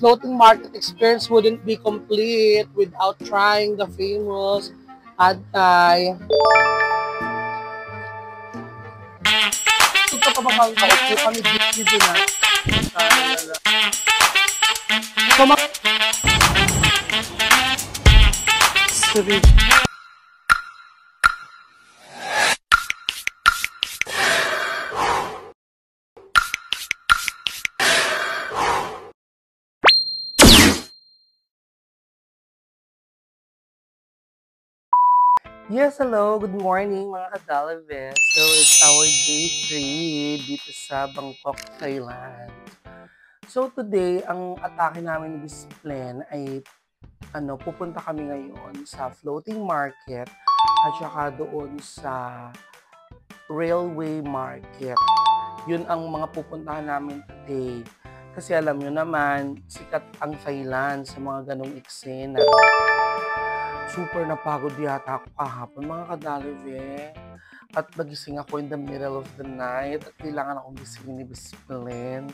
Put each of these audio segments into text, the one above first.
floating market experience wouldn't be complete without trying the famous Pad Thai. Ito pa bang kaupo kami dito na. So, sorry. Yes, hello. Good morning, mga kadalaves. So, it's our day 3 dito sa Bangkok, Thailand. So, today, ang atake namin ni Bisplen ay pupunta kami ngayon sa floating market at saka doon sa railway market. Yun ang mga pupuntahan namin today. Kasi alam nyo naman, sikat ang Thailand sa mga ganong eksena. Super napagod yata ako kahapon, mga kadalive. At nagising ako in the middle of the night at kailangan akong gisingin ni Bisplen.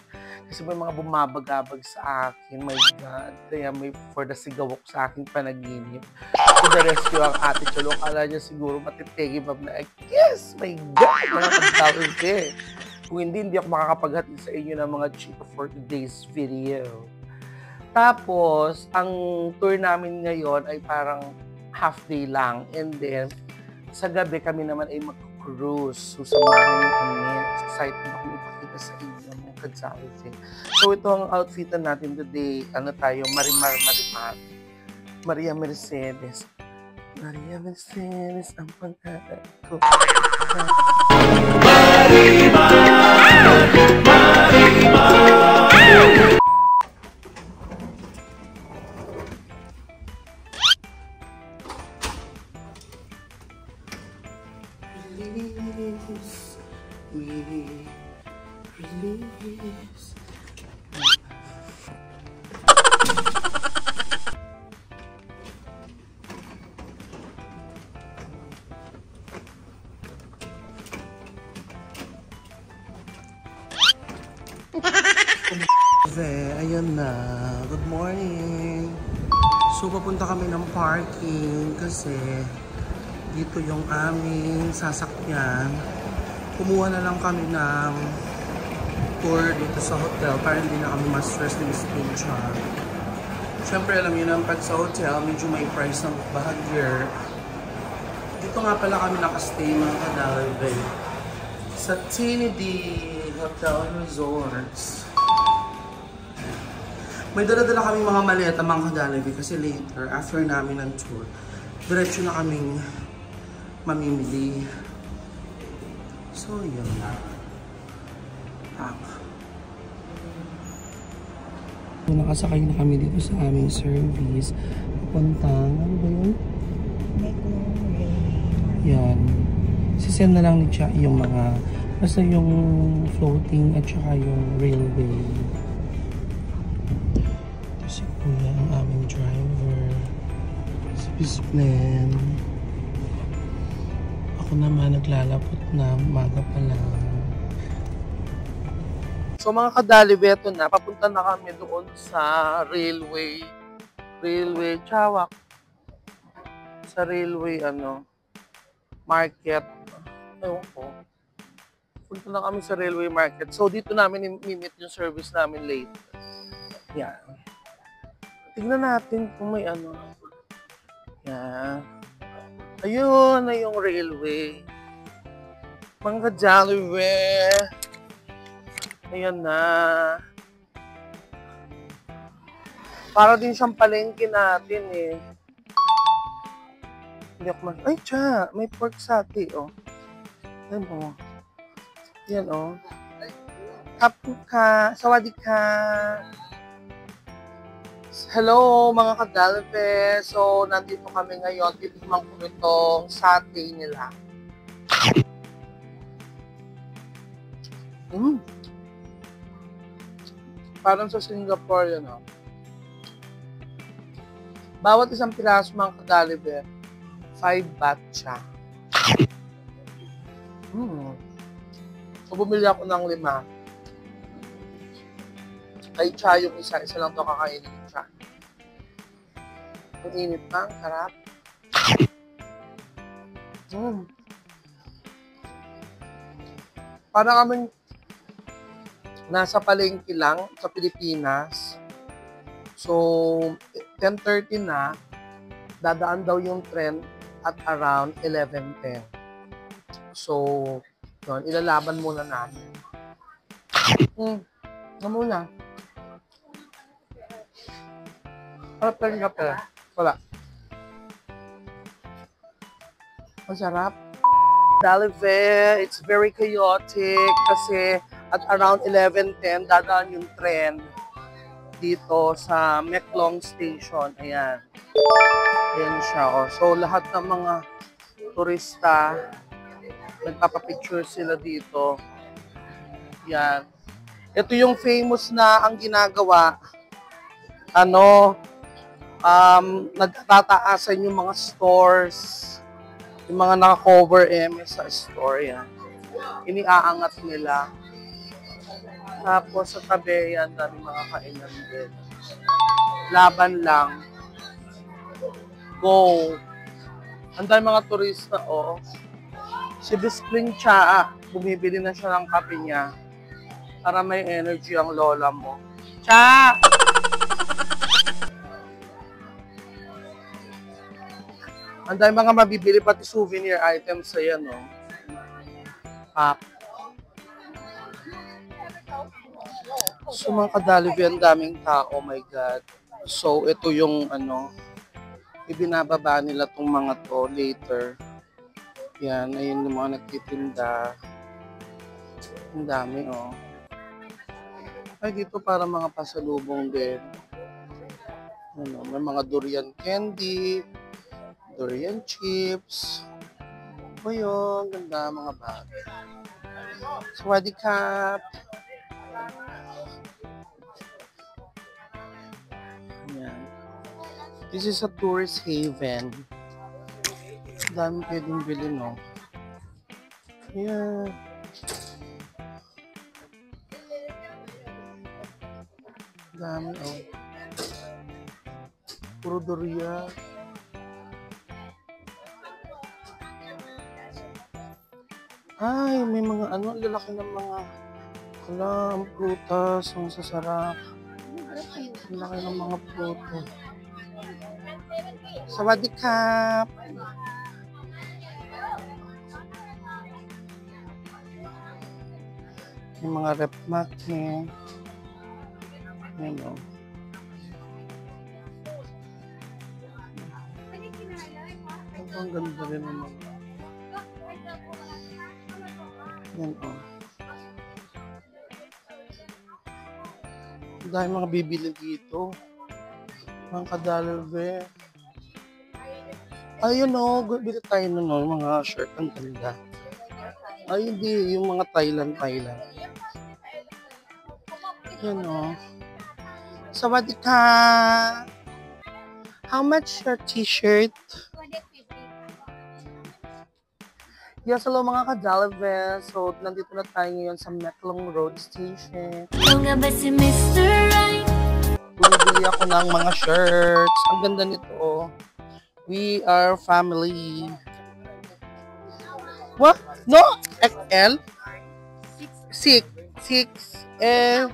Kasi may mga bumabagabag sa akin, my God. Kaya may for the sigawok sa aking panaginip. To the rescue ang ate Cholo. Kala niya siguro matitegi mab na, yes, my God, mga kadalive. Kung hindi ako makakapaghatid sa inyo ng mga chika for today's video. Tapos, ang tour namin ngayon ay parang half day lang. And then, sa gabi kami naman ay mag-cruise. Susamahan niyo kami. Excited na kami ipakita sa inyo mga kadalive. So, ito ang outfitan natin today. Marimar. Maria Mercedes. Maria Mercedes ang pagkakal ko. Marimar! Release. Ayun na. Good morning. So, papunta kami ng parking kasi dito yung aming sasakyan. Kumuha na lang kami ng tour dito sa hotel para hindi na kami ma-stress ni Miss Pincha. Siyempre, alam niyo na, pag sa hotel, medyo may price ng bahagyer. Dito nga pala kami nakastay, mga kadalive, sa Trinity Hotel Resorts. May dala-dala kaming mga maleta, mga kadalive, kasi later, after namin ng tour, diretso na kaming mamimili. So, yun na. Nakasakay na kami dito sa aming service. Papuntang, ano ba yun? Yan. Sisend na lang ni Cha yung mga, basta yung floating at saka yung railway. Kasi kuya ang aming driver. Si Bisplen. Ako naman naglalapot na umaga pa lang. So mga kadalive, eto na, papunta na kami doon sa railway Chawak. Sa railway, market. Ewan ko. Punta na kami sa railway market. So dito namin i-meet yung service namin later. Yan. Tignan natin kung may Yan. Ayun na yung railway. Mga kadalive. Ayan na. Para din siyang palengke natin eh. Hindi ako ay, Cha! May pork sate, oh. Ayan, oh. Ayan, oh. Kapuka! Sawadika! Hello, mga kadalive. So, nandito kami ngayon. Titikman ko itong sate nila. Parang sa Singapore, yun, oh. Bawat isang piraso, mga kadalive, 5 baht siya. So, bumili ako ng 5. Ay, cha yung isa. Isa lang to kakainin yung cha. Ang init pa, ang sarap. Para kaming nasa palengke lang sa Pilipinas. So, 10:30 na, dadaan daw yung trend at around 11:10. So, yun, ilalaban muna namin. Muna. Harap ka rin kape. Wala. Masarap. Dalive, it's very chaotic kasi at around 11:10 dadaan yung trend dito sa Meklong Station. Ayan. Ayan siya. Oh. So, lahat ng mga turista, nagpapapicture sila dito. Yan. Ito yung famous na ang ginagawa. Nagtataasan yung mga stores, yung mga naka-cover sa store. Yan. Iniaangat nila. Tapos sa tabi yan, dami mga kainan din. Laban lang. Go. Ang dami mga turista, oh. Si Bispring Cha, bumibili na siya ng kape niya para may energy ang lola mo. Cha! Ang dami mga mabibili, pati souvenir items sa yan, oh. Pap. So mga kadalive, ang daming tao, oh my God. So ito yung ibinababa nila tong mga to later. Yan, ayun yung mga nagtitinda. Ang dami, oh. Ay, dito para mga pasalubong din. May mga durian candy, durian chips. O yun, ganda mga bag. Swadikap. Yan. This is a tourist haven. Dami pwedeng bilhin, no? Yeah. Dami, oh. Puro durian. Ay, may mga lalaki ng mga prutas, ang sasarap. Ang laki ng mga prutas. Sawadikap! Yung mga rep mat niya. Ayan, o. Ang ganda rin ng mga. Ayan, o. Dahil mga bibili dito. Mga kadalive. Ayun, o. Bili tayo nun, o. Mga shirt. Ang ganda. Ay, hindi. Yung mga Thailand. Yan, o. Sawadika! How much your t-shirt? Yes, hello mga kadalive. So, nandito na tayo ngayon sa Meklong Road Station. Bumibili ako ng mga shirts. Ang ganda nito, oh. We are family. What? No? XL? 6L?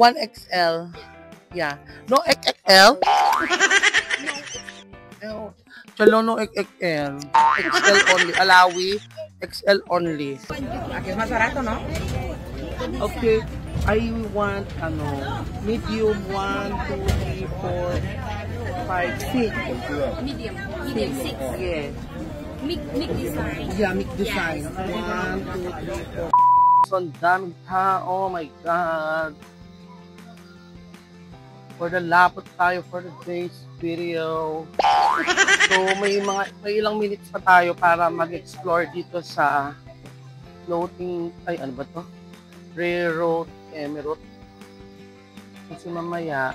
1XL. Yeah. No XXL? Chalo no XXL. XL only. Alawi. XL only. Aquí es más barato, ¿no? Okay. I want, medium 1, 2, 3, 4, 5, 6. Medium 6. Yeah. Mic design. Yeah, mic design. 1, 2, 3, 4. So, ang daming tao. Oh my God. For the lapot tayo for today's video. So, may ilang minutes pa tayo para mag-explore dito sa floating, ano ba to? Railroad Emerald. Kasi mamaya,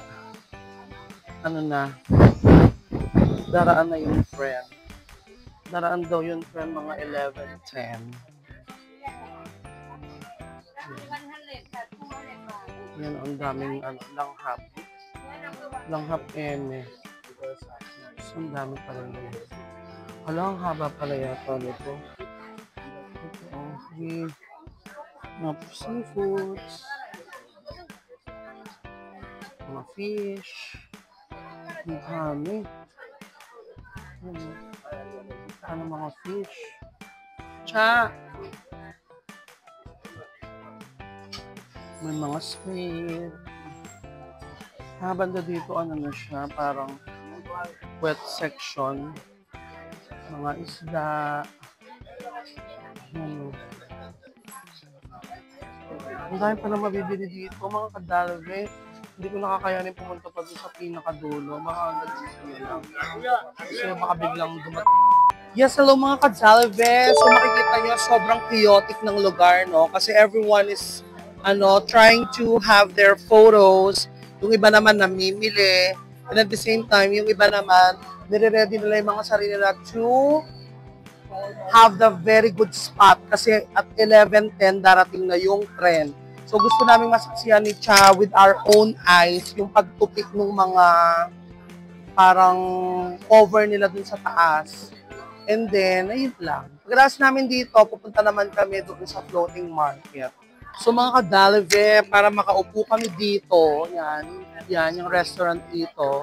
daraan na yung friend. Daraan daw yung friend mga 11:10. Yan, ang daming langhap. Langhap eme. So, ang dami pala yun. Hala, ang haba pala yata nito. Ito, okay. Mga seafoods. Mga fish. Ang dami. Ano mga fish? Cha! May mga squid. Banda dito, ano na siya, parang wet section. Mga isda. Ang dami pa na mabibili dito, mga kadalve. Hindi ko nakakayanin pumunta pa doon sa pinakadulo. Mga nag-isip lang. Kasi baka biglang dumating. Yes, hello mga kadalve. So makikita nyo, sobrang chaotic ng lugar, no? Kasi everyone is trying to have their photos. Yung iba naman namimili. And at the same time, yung iba naman, nire-ready nila yung mga sarili nila to have the very good spot. Kasi at 11:10, darating na yung trend. So gusto namin masaksihan ni Cha with our own eyes, yung pagtupik ng mga parang cover nila dun sa taas. And then, ayun lang. Pagkatapos namin dito, pupunta naman kami doon sa floating market. So mga kadalve, para makaupo kami dito, yan yung restaurant dito.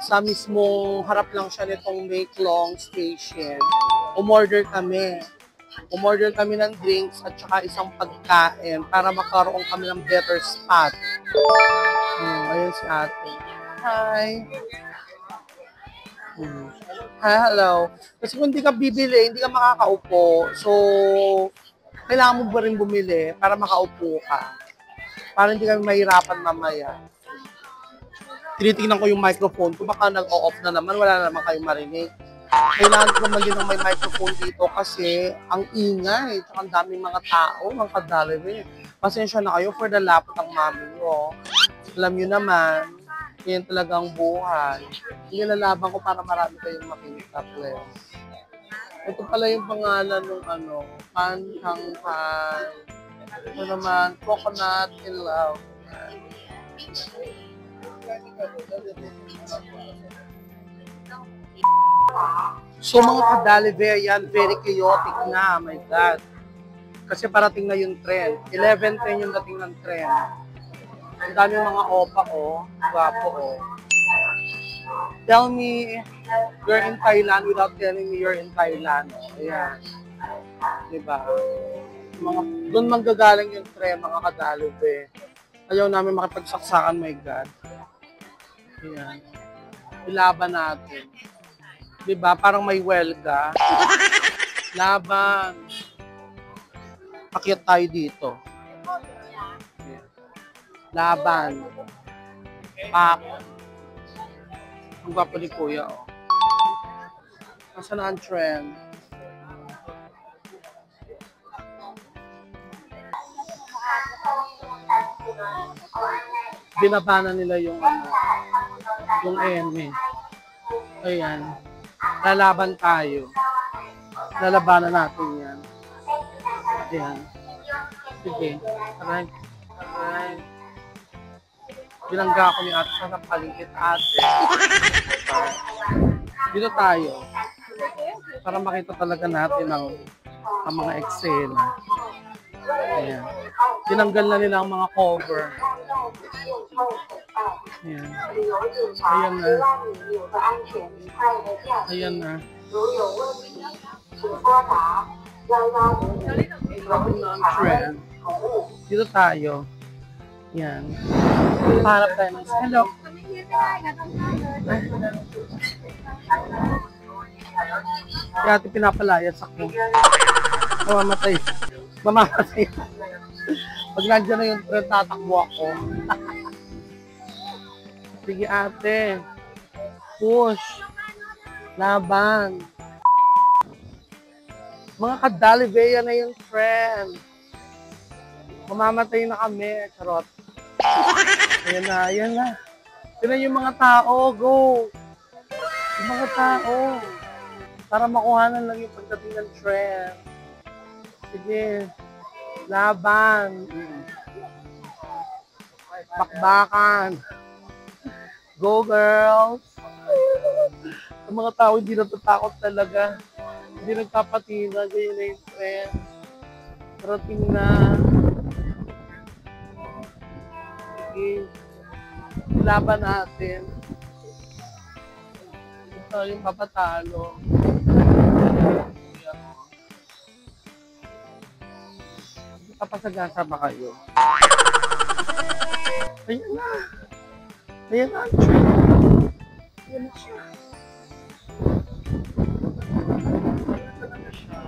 Sa mismong harap lang siya nitong Makelong Station. Umorder kami ng drinks at saka isang pagkain para makaroon kami ng better spot. Ayun si ate. Hi! Hi, hello. Kasi kung hindi ka bibili, hindi ka makakaupo. So, kailangan mo ba rin bumili para makaupo ka? Para hindi kami mahirapan mamaya. Tinitingnan ko yung microphone ko, baka nag-o-off na naman, wala na naman kayong marinig. Kailangan ko naman din ng may microphone dito kasi ang ingay, at ang daming mga tao, mga kadalve. Pasensya na kayo for the lapot ng mami nyo. Alam nyo naman, yan talagang buhay. Nilalaban ko para marami kayong makita, please. Ito pala yung pangalan ng Pan-Hang-Pan. Ito naman, Coconut in Love. So mga kadalve, yan, very chaotic na, my God. Kasi parating na yung trend. 11:10 yung dating ng trend. Ang daming mga opa ko, gwapo ko. Tell me you're in Thailand without telling me you're in Thailand. Ayan. Diba? Doon manggagaling yung trend, mga kadalve. Ayaw namin makipagsaksakan, my God. Ayan. Ilaban natin. Diba? Parang may welga. Laban. Pakyat tayo dito. Ayan. Laban. Pak. Ang gwapo ni Kuya, oh. Nasaan na ang trend? Binabana nila yung yung eme. Ayan. Lalaban tayo. Lalabanan natin yan. Ayan. Sige. Aray. Binangga ako ni ate sa paligid ate. Dito tayo. Para makita talaga natin ang mga eksena. Ayan. Tinanggal na nila ang mga cover. Ayan. Ayan na. Ayan na. Trend. Dito tayo. Yan. Hanap tayo ng hello. Kaya ito pinapalayas ako. Mamamatay. Mamamatay. Pag nandiyan na yung trend, tatakbo ako. Sige ate. Push. Laban. Mga kadalve, yan na yung trend. Mamamatay na kami. Charot. Ayan na, ayan na. Tignan yung mga tao, go! Yung mga tao. Para makuhanan lang yung pagdating ng trend. Sige. Laban. Bakbakan. Go, girls! Ang mga tao hindi natatakot talaga. Hindi nagpapatina. Ganyan na yung trend. Parating na. Sige. Laban natin. Ito yung papatalo. Papasagasa ba kayo? Ayan na. Ayan na. Ayan na siya. Ayan na siya.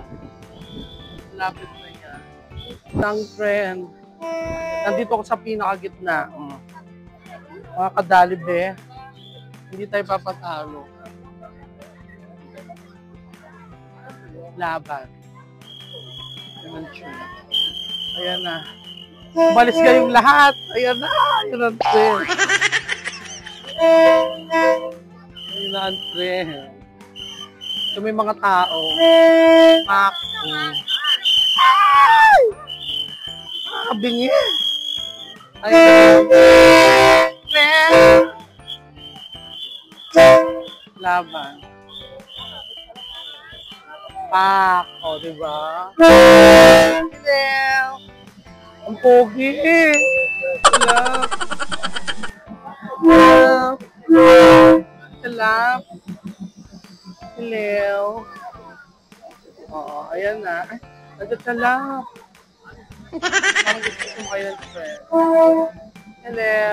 Lapit na niya. Ang trend. Nandito ako sa pinakagitna. Mga kadalibe. Hindi tayo papatalo. Laban. Ayan siya. Ayan na. Umalis kayong lahat. Ayan na. Ayan ang trend. Ayan ang trend. So may mga tao. Mako. Ay! Bingi. Ayan. Trend. Laban. Pak. O, diba? Hello. Ang pogi eh. Hello. Hello. Hello. Hello. Oo, ayan na. Ay, nagtatalap. Parang gusto ko kayo ng friend. Hello.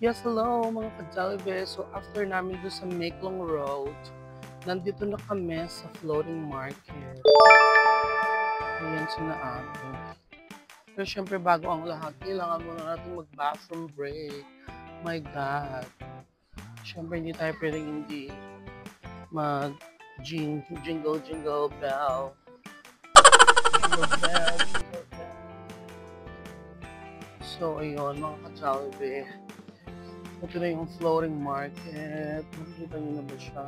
Yes, hello mga ka-Jollibee. So after namin doon sa Meklong Road, nandito na kami sa floating market. Ayan sina ate. Pero syempre bago ang lahat, kailangan muna natin mag-bathroom break. My God. Syempre hindi tayo pwedeng hindi mag-jingle bell. Jingle bell, jingle bell. So ayun mga ka-Jollibee. Ito na yung floating market. Nakikita niyo na ba siya?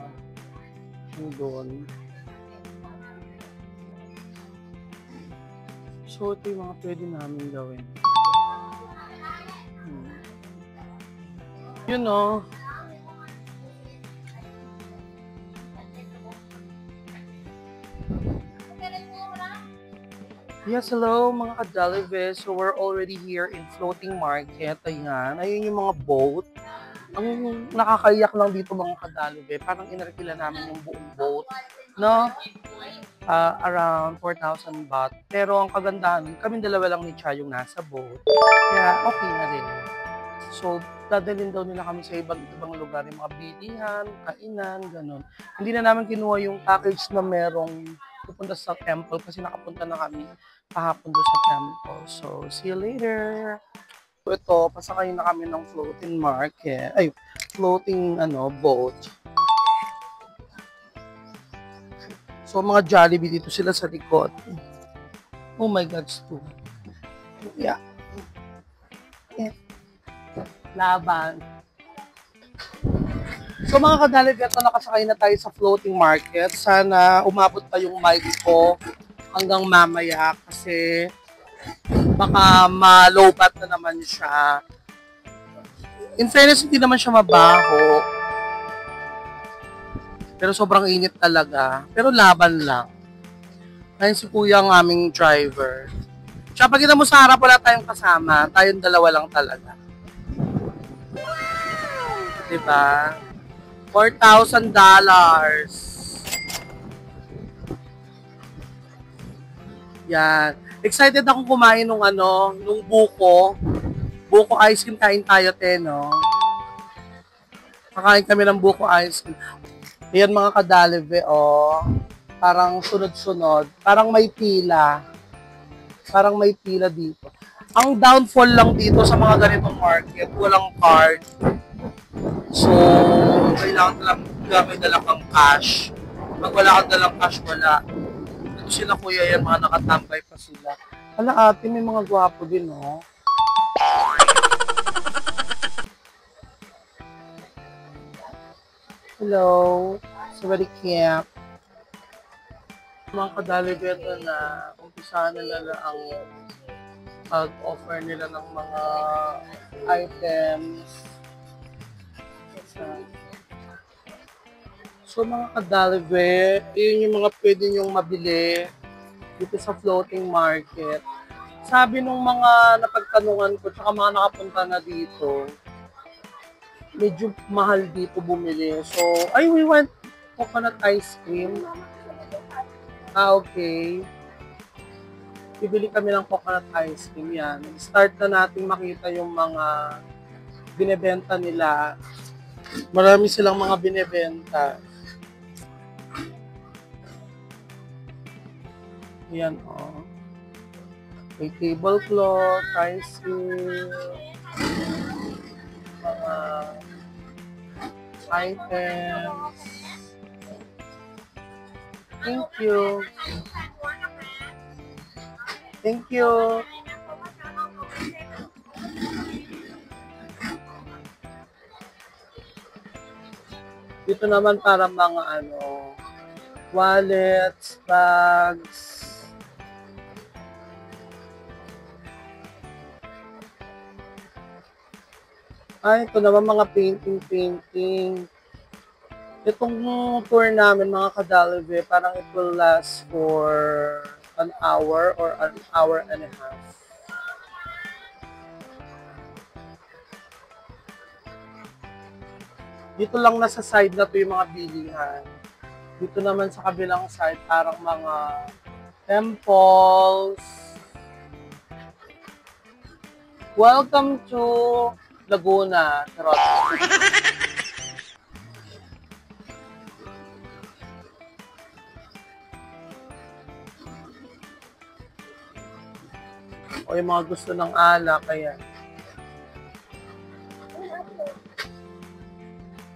Yung doon. So, ito yung mga pwede namin gawin. You know. Yes, hello mga ka-Jollibee. So, we're already here in floating market. Ayan. Ayun yung mga boat. Ang nakakaiyak lang dito mga ka-Jollibee, parang inarkila namin yung buong boat, no? Around 4,000 baht. Pero ang kagandahan, kami dalawa lang ni Cha yung nasa boat. Kaya okay na rin. So, dadalhin daw nila kami sa ibang lugar, yung mga bilihan, kainan, ganun. Hindi na namin kinuha yung package na merong pupunta sa temple kasi nakapunta na kami kahapon doon sa temple. So, see you later! So, ito, pasakay na kami ng floating market. Ay, floating, boat. So, mga Jollibee dito sila sa likod. Oh my God, sto. Yeah. Laban. So, mga ka-Jollibee, ito nakasakay na tayo sa floating market. Sana umabot pa yung mic ko hanggang mamaya kasi baka ma-lowbat na naman siya. In fairness, hindi naman siya mabaho. Pero sobrang init talaga. Pero laban lang. Ayun si kuya ang aming driver. Tsaka pag kita mo sa harap, wala tayong kasama. Tayong dalawa lang talaga. Diba? $4,000. Yan. Excited akong kumain nung buko. Buko ice cream, kain tayo, no? Kakain kami ng buko ice cream. Ayan mga ka-Jollibee, oh. Parang sunod-sunod. Parang may pila. Parang may pila dito. Ang downfall lang dito sa mga ganitong market, walang card. So, kailangan lang gamit dala kang cash. Pag wala kang dalang cash, wala. Ito sila kuya yan, mga nakatambay pa sila. Hala ate, may mga gwapo din, no? Hello. Somebody camp. Mga ka-Jollibee na umpisahan nila na ang Pag-offer nila ng mga items. So mga kadalwe, yun yung mga pwede nyong mabili dito sa floating market. Sabi nung mga napagtanungan ko, tsaka mga nakapunta na dito, medyo mahal dito bumili. So, we want coconut ice cream. Okay. Bibili kami ng coconut ice cream yan. Start na natin makita yung mga binebenta nila. Marami silang mga binebenta. Yan, oh. May tablecloth, ice cream, mga items. Thank you. Thank you. Dito naman para mga wallets, bags. Ito naman mga painting. Itong tour namin mga kadalwe, parang it will last for an hour or an hour and a half. Dito lang nasa side na to yung mga bilihan. Dito naman sa kabilang side, parang mga temples. Welcome to Laguna. Charot. O yung mga gusto ng alak, kaya.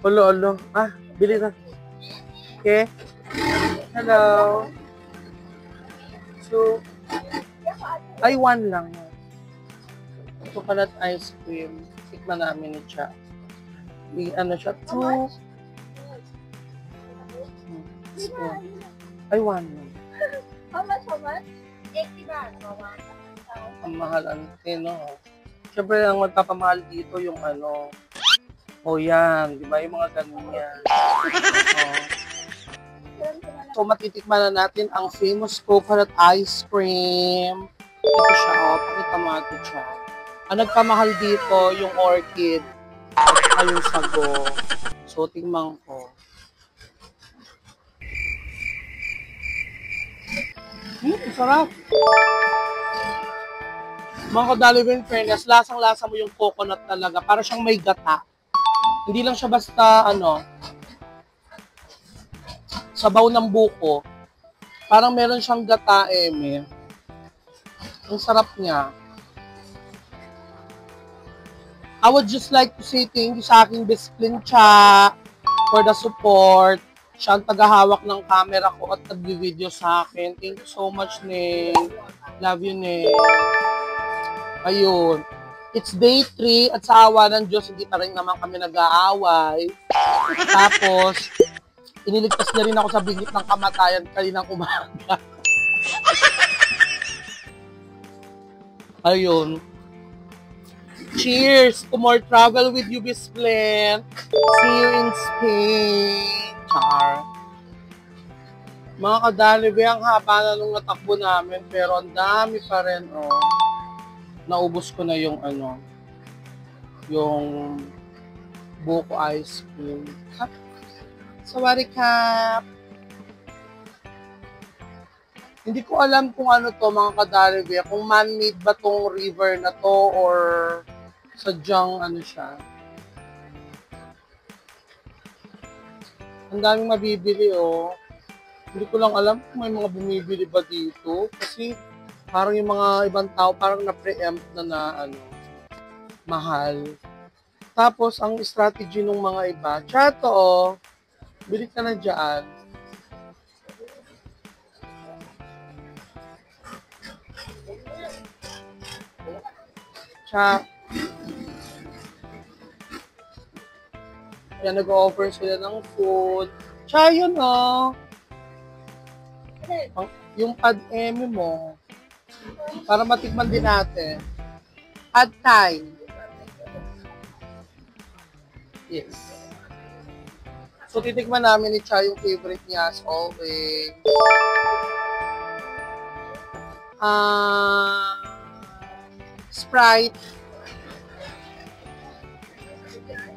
Olo. Bili na. Okay. Hello. So, one lang. Coconut ice cream. Tikman namin ni Cha. Siya? 2. One lang. How much? 80 baht. Ang mahal no? Siyempre, ang magpapamahal dito yung yan, di ba? Yung mga ganun yan. So, matitikman na natin ang famous coconut ice cream. Ito siya, pakita mo ito siya. Ang nagpamahal dito, yung orchid, at yung sago. So, tingnan ko. Sarap. Mga kadalwe, in fairness, lasang-lasa mo yung coconut talaga. Para siyang may gata. Hindi lang siya basta, sabaw ng buko. Parang meron siyang gata, Ang sarap niya. I would just like to say thank you sa aking Bisplin Cha for the support. Siya ang tagahawak ng camera ko at nag-video sa akin. Thank you so much, Ning. Love you, Ning. Ayun. It's day 3 at sa awa ng Diyos, hindi pa rin naman kami nag-aaway. Tapos, iniligtas na rin ako sa bingit ng kamatayan kaninang umaga. Ayun. Cheers to more travel with you, Bisplin. See you in Spain. Char. Mga kadalwe, ang haba na nung natakbo namin, pero ang dami pa rin, Naubos ko na yung yung buko ice cream. Sawadee-kap. Hindi ko alam kung ano to mga kadalwe, kung man-made ba tong river na to or sadyang siya. Ang daming mabibili Hindi ko lang alam kung may mga bumibili ba dito kasi parang yung mga ibang tao parang na-preempt na mahal. Tapos ang strategy ng mga iba, chato bili ka na dyan. Yan, nag-offer sila ng food. Yun yung pad-eme mo. Para matikman din natin. Pad Thai. Yes. So, titikman namin ni Cha yung favorite niya as always. Sprite.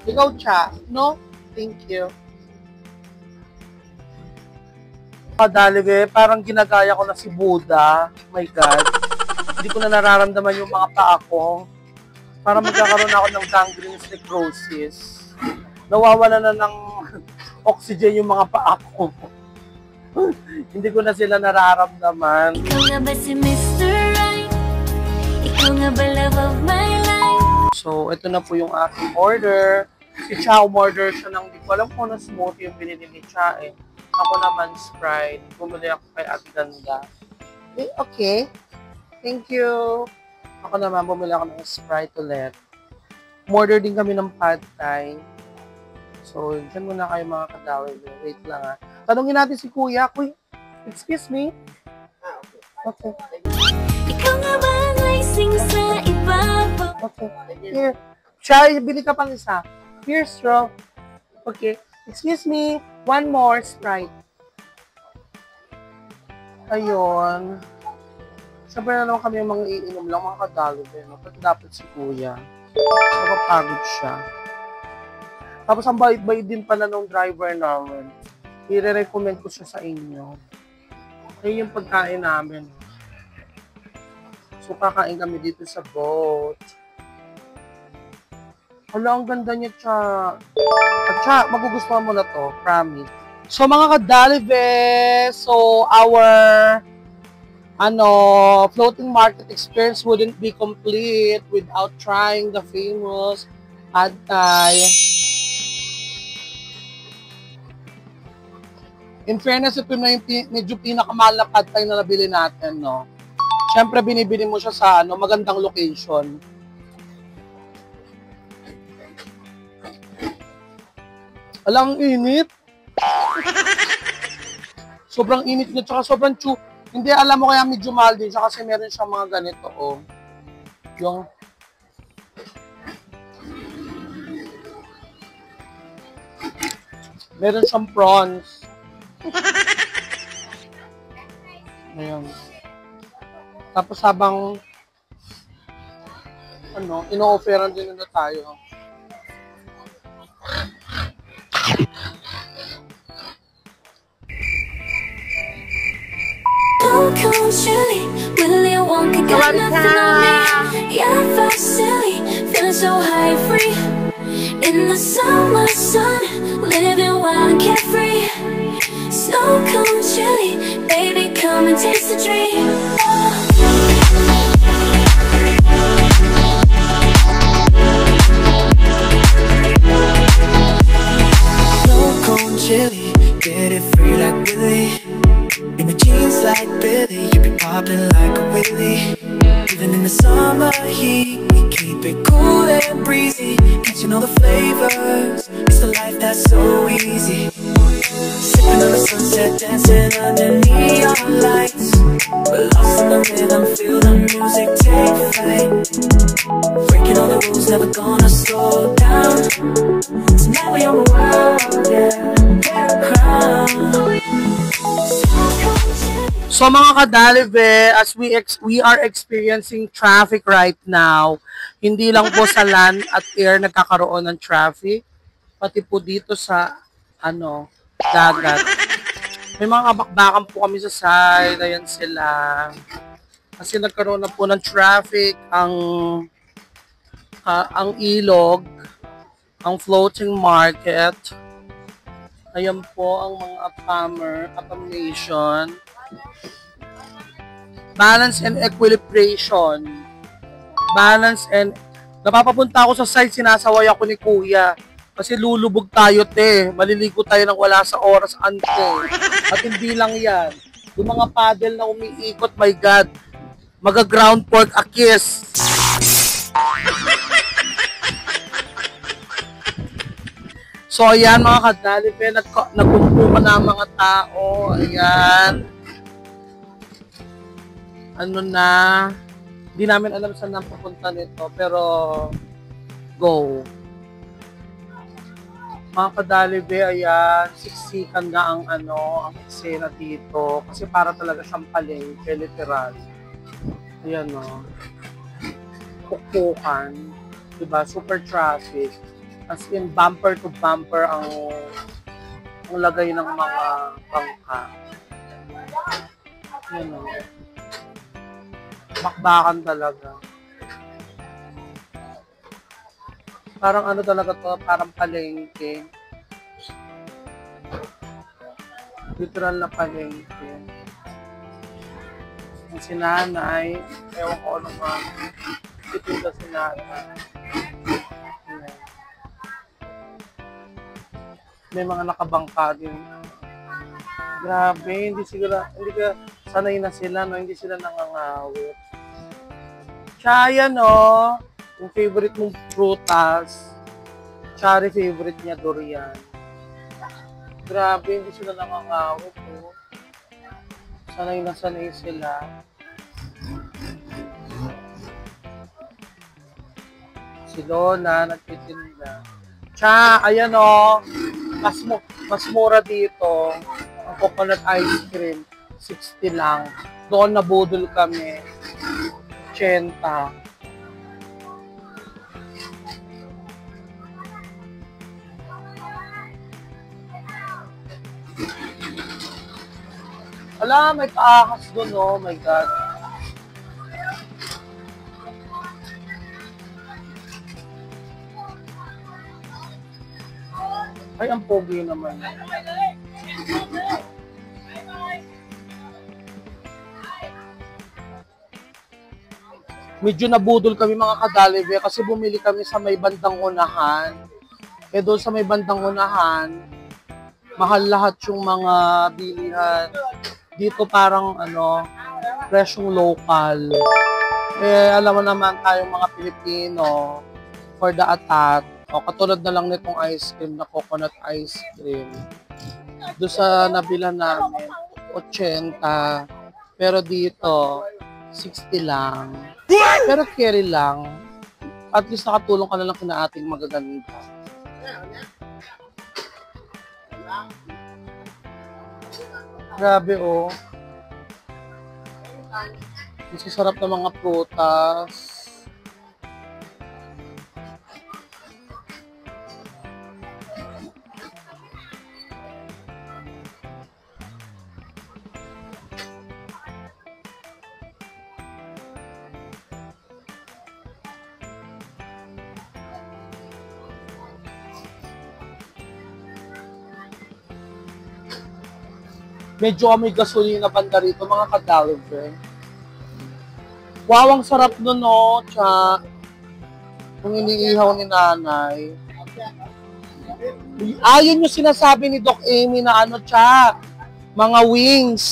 Ikaw, Cha? No? Thank you. Kadalive, parang ginagaya ko na si Buddha. My God. Hindi ko na nararamdaman yung mga paa ko. Parang magkakaroon ako ng gangrenous necrosis. Nawawala na ng oxygen yung mga paa ko. Hindi ko na sila nararamdaman. Ikaw nga ba si Mr. Right? Ikaw nga ba love of my life? So, ito na po yung aking order. Si Cha, umorder siya ng, di ko alam kung na smoothie yung binili ni Cha eh. Ako naman Sprite. Bumili ako kay Ate Ganda. Okay. Thank you. Ako naman, bumili ako ng Sprite ulit. Umorder din kami ng Pad Thai. So, dyan muna kayo mga kadaway. Wait lang ha. Tanungin natin si Kuya. Kuya, excuse me? Okay. Ikaw nga ba ang lasing sa ibabaw? Okay. Here. Chai, bili ka pang isa. Here, straw. Okay. Excuse me. One more Sprite. Ayun. Sabi na naman kami yung mga iinom lang, mga kadalo din. Pati dapat si Kuya. Napapagod siya. Tapos ang bait-bait din pala nung driver namin. I-recommend ko siya sa inyo. Ayun yung pagkain namin. So, kakain kami dito sa boat. Hala, ang ganda niya, Cha. At Cha, magugustuhan mo na to. Promise. So, mga kadalive, so, our floating market experience wouldn't be complete without trying the famous Pad Thai. In fairness, ito na yung medyo pinakamahal na Pad Thai na nabili natin, no? Siyempre, binibili mo siya sa magandang location. Alang init. Sobrang init niya, tsaka sobrang Hindi, alam mo kaya medyo mahal din siya kasi meron siyang mga ganito, oh. Yung meron siyang prawns. Ayan. Tapos habang ino-offeran din na tayo. Come chilly, Willy Wonka got nothing on me. Yeah, I felt silly, feeling so high and free. In the summer sun, living wild and carefree. Snow cone chilly, baby, come and taste the dream. Snow cone chilly, get it free like Willy. In the jeans like Billy, you be popping like a Willy. Even in the summer heat, we keep it cool and breezy. Catching all the flavors, it's the life that's so easy. Sipping on the sunset, dancing under neon lights. We're lost in the rhythm, feel the music take flight. Breaking all the rules, never gonna slow down. Tonight we on the world, yeah. So mga kadalive, as we are experiencing traffic right now, hindi lang po sa land at air nagkakaroon ng traffic, pati po dito sa dagat. May mga kabakbakan po kami sa side, ayan sila. Kasi nagkaroon na po ng traffic ang ilog, ang floating market. Ayan po ang mga accommodation. Balance and equilibration. Balance and... Napapapunta ako sa site, sinasaway ako ni Kuya. Kasi lulubog tayo, te. Maliligo tayo nang wala sa oras, ante. At hindi lang yan. Yung mga paddle na umiikot, my God. Maga-ground pork a kiss. So, ayan mga kadalive, nagkumpuka na ang mga tao. Ayan. ano na, di namin alam saan na pupunta nito, pero go. Mga kadalibe, ayan, siksikan na ang ang eksena dito. Kasi para talaga siyang palengke, literal. Ayan o. Pukpukan. Diba? Super traffic. As in, bumper to bumper ang lagay ng mga bangka. Ayan o. Bakbakan talaga. Parang ano talaga to, parang palengke. Literal na palengke. Ang sinanay, ewan ko ano nga, ito yung sinanay. May mga nakabangka din. Grabe, hindi ka sanay na sila, no? Hindi sila nangangawit. Tsaya, no? Yung favorite mong prutas, Chari favorite niya, durian. Grabe, hindi sila nangangawit, no? Sanay na sanay sila. Si Lola, nagtitinda. Ayan, no? Mas mura dito. Ang coconut ice cream, 60 lang. Doon nabudol kami. 80. Wala, may paakas doon, oh my God. Ay, ang pogi naman. Medyo nabudol kami mga kadalibe kasi bumili kami sa may bandang unahan. Doon sa may bandang unahan, mahal lahat yung mga bilihan. Dito parang presyong local. Alam mo naman tayong mga Pilipino, for the atat, katulad na lang nitong ice cream na coconut ice cream. Doon sa nabila namin, 80. Pero dito, 60 lang. Pero carry lang. At least nakatulong ka na lang kina ating magaganda. Grabe, oh. Mas sarap ng mga prutas. Medyo may gasolina banda rito, mga kadalibe. Wow, ang sarap nun, no? Kung iniihaw ni nanay. Ayun yung sinasabi ni Doc Amy na mga wings.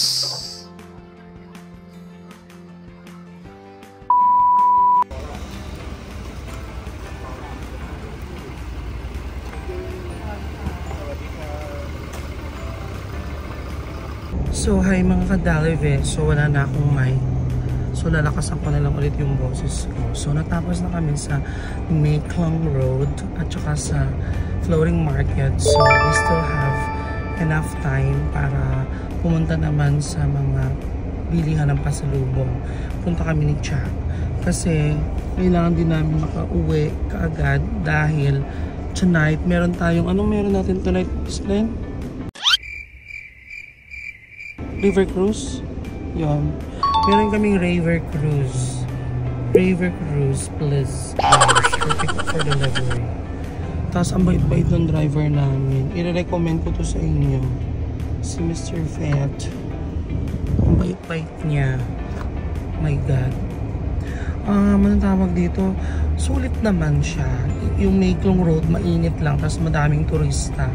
So, hi mga kadalive. So, wala na akong mic. So, lalakasan ko na lang ulit yung boses ko. So, natapos na kami sa Mekong Road at saka sa Floating Market. So, we still have enough time para pumunta naman sa mga bilihan ng pasalubong. Punta kami ni Chuck. Kasi, kailangan din namin makauwi kaagad dahil tonight, meron tayong, anong meron natin tonight, Explain? River Cruise. Yun. Meron kaming River Cruise. River Cruise, please. For delivery. Tapos ang bait-bait ng driver namin. I-recommend ko to sa inyo. Si Mr. Fett. Ang bait-bait niya. My God. Anong tawag dito? Sulit naman siya. Yung Mekong Road, mainit lang. Tapos madaming turista.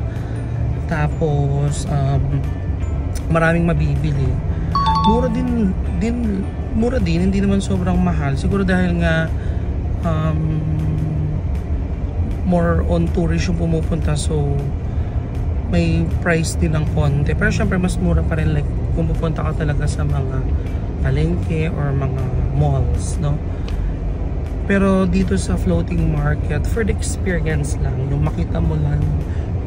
Tapos, maraming mabibili. Mura din, hindi naman sobrang mahal. Siguro dahil nga more on tourist yung pumupunta, so may price din ng konti. Pero syempre mas mura pa rin like kung pupunta ka talaga sa mga palengke or mga malls, no? Pero dito sa floating market, for the experience lang, yung makita mo lang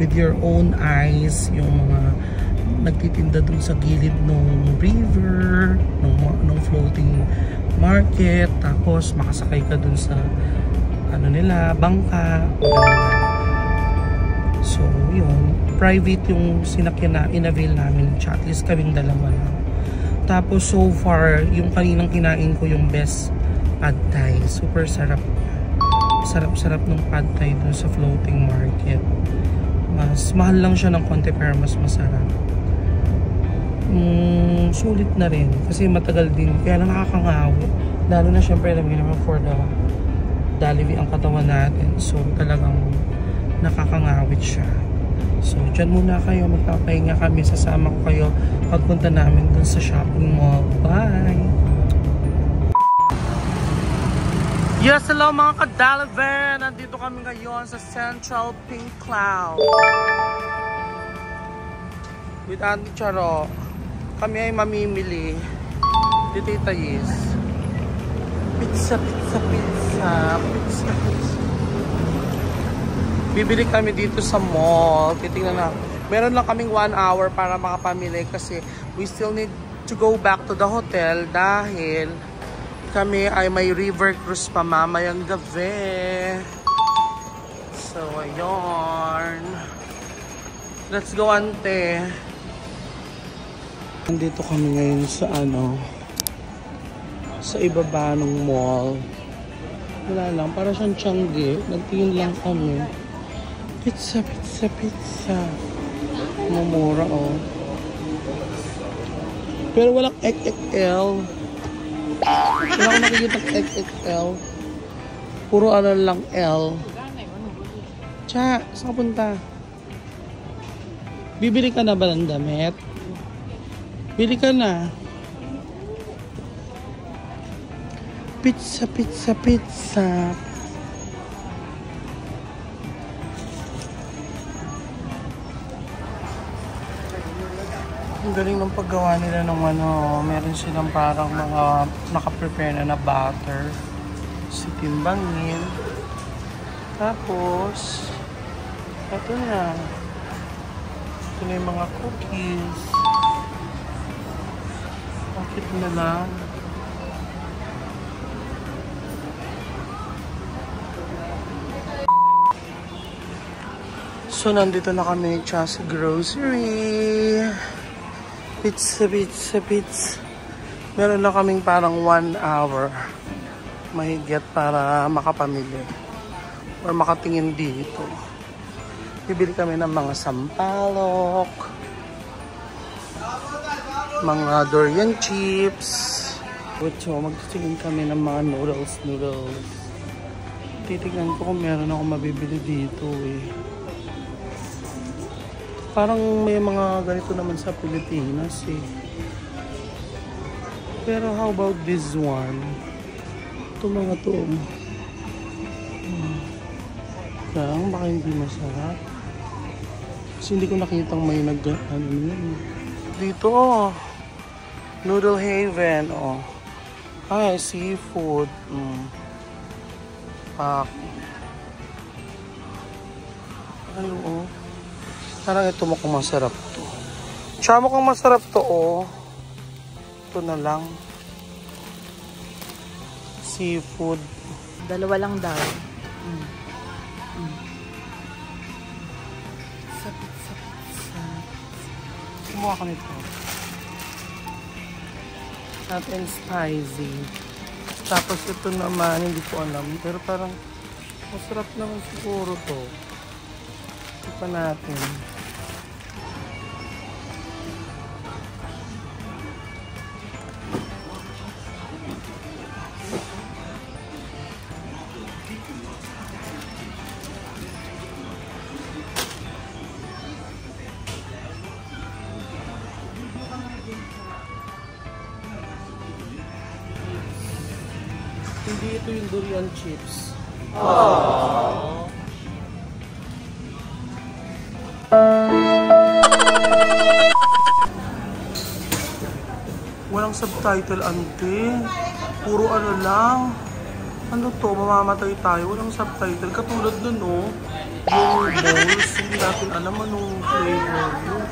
with your own eyes, yung mga nagtitinda dun sa gilid ng river, ng floating market, tapos makasakay ka dun sa ano nila, bangka, so yun, private yung sinakyan na in-avail namin, at least kaming dalawa lang. Tapos so far, yung kaninang kinain ko yung best pad thai, super sarap, sarap ng pad thai dun sa floating market. Mas mahal lang siya ng konti pero mas masarap. Sulit na rin kasi matagal din, kaya lang nakakangawi, lalo na syempre alam niyo naman for the Jollibee ang katawan natin, so talagang nakakangawit siya. So dyan muna kayo, magpapahinga kami, sasama ko kayo pagpunta namin dun sa shopping mall. Bye! Yes, hello mga ka-Dalavan! Nandito kami ngayon sa Central Pink Cloud with Auntie Charo. Kami ay mamimili di Tita Yes. Pizza. Bibili kami dito sa mall. Titingnan na. Meron lang kaming 1 hour para makapamili kasi we still need to go back to the hotel dahil kami ay may river cruise pa mamayang gabi. So, ayun. Let's go, ante. Nandito kami ngayon sa sa ibaba ng mall. Wala lang, para siyang Tiangge. Nagtingin lang kami. Pizza. Mumura, oh. Pero walang XXL. Wala akong nakikita XXL. Puro lang L. Cha, saan ka punta? Bibili ka na ba ng damit? Bili ka na. Pizza. Ang galing ng paggawa nila ng meron silang parang mga naka-prepare na butter. Timbangin. Tapos, ito na. Ito na yung mga cookies. Bakit na lang? So, nandito na kami sa grocery. Pizza. Meron na kaming parang 1 hour mahigit para makapamili or makatingin dito. Bibili kami ng mga sampalok, mga durian chips. So, magtitingin kami ng mga noodles. Titignan ko kung meron ako mabibili dito eh. Parang may mga ganito naman sa Pilipinas eh. Pero how about this one? Ito mga to. Kaya baka hindi masarap. Kasi hindi ko nakitang may dito oh. Noodle Haven oh. Ay, seafood. Pak. Ano oh. Parang ito mukhang masarap to. Tsaka mukhang masarap to, oh. Ito na lang. Seafood. Dalawa lang daw. Pizza. Kumuha ka nito. Hot and spicy. Tapos ito naman, hindi ko alam. Pero parang masarap naman siguro to. Ito pa natin. Hindi ito yung durian chips. Aww. Walang subtitle, ante. Puro ano lang. Ano to? Mamamatay tayo. Walang subtitle. Katulad nun, oh. Yung bowls, hindi natin alam anong flavor yun.